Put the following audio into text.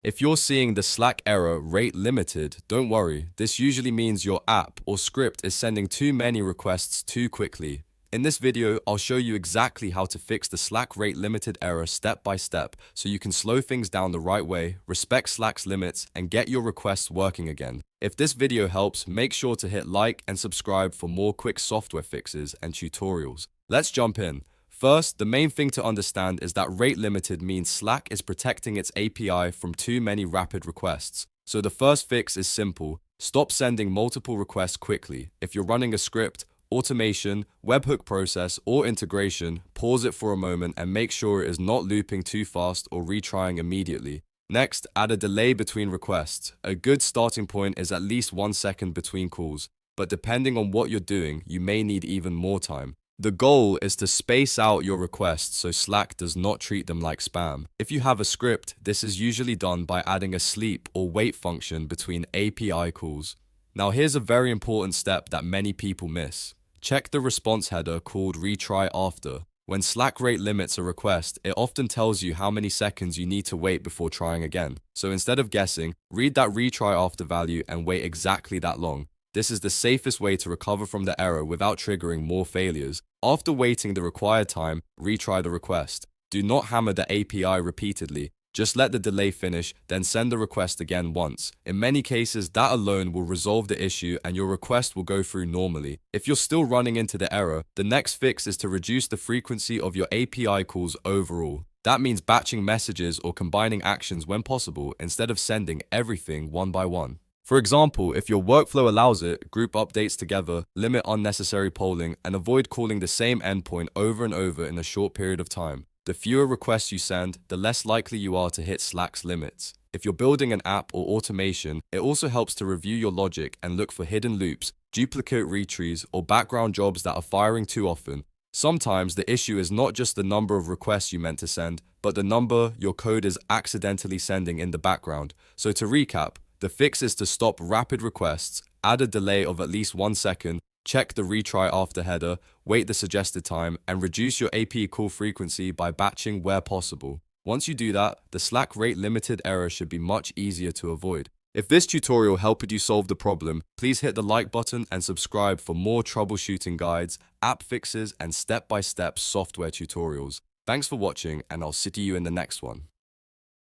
If you're seeing the Slack error rate limited, don't worry. This usually means your app or script is sending too many requests too quickly. In this video, I'll show you exactly how to fix the Slack rate limited error step by step so you can slow things down the right way, respect Slack's limits, and get your requests working again. If this video helps, make sure to hit like and subscribe for more quick software fixes and tutorials. Let's jump in. First, the main thing to understand is that rate limited means Slack is protecting its API from too many rapid requests. So the first fix is simple. Stop sending multiple requests quickly. If you're running a script, automation, webhook process, or integration, pause it for a moment and make sure it is not looping too fast or retrying immediately. Next, add a delay between requests. A good starting point is at least 1 second between calls, but depending on what you're doing, you may need even more time. The goal is to space out your requests so Slack does not treat them like spam. If you have a script, this is usually done by adding a sleep or wait function between API calls. Now here's a very important step that many people miss. Check the response header called Retry-After. When Slack rate limits a request, it often tells you how many seconds you need to wait before trying again. So instead of guessing, read that retry-after value and wait exactly that long. This is the safest way to recover from the error without triggering more failures. After waiting the required time, retry the request. Do not hammer the API repeatedly. Just let the delay finish, then send the request again once. In many cases, that alone will resolve the issue and your request will go through normally. If you're still running into the error, the next fix is to reduce the frequency of your API calls overall. That means batching messages or combining actions when possible instead of sending everything one by one. For example, if your workflow allows it, group updates together, limit unnecessary polling, and avoid calling the same endpoint over and over in a short period of time. The fewer requests you send, the less likely you are to hit Slack's limits. If you're building an app or automation, it also helps to review your logic and look for hidden loops, duplicate retries, or background jobs that are firing too often. Sometimes the issue is not just the number of requests you meant to send, but the number your code is accidentally sending in the background. So to recap, the fix is to stop rapid requests, add a delay of at least 1 second, check the retry after header, wait the suggested time, and reduce your API call frequency by batching where possible. Once you do that, the Slack rate limited error should be much easier to avoid. If this tutorial helped you solve the problem, please hit the like button and subscribe for more troubleshooting guides, app fixes, and step-by-step software tutorials. Thanks for watching, and I'll see you in the next one.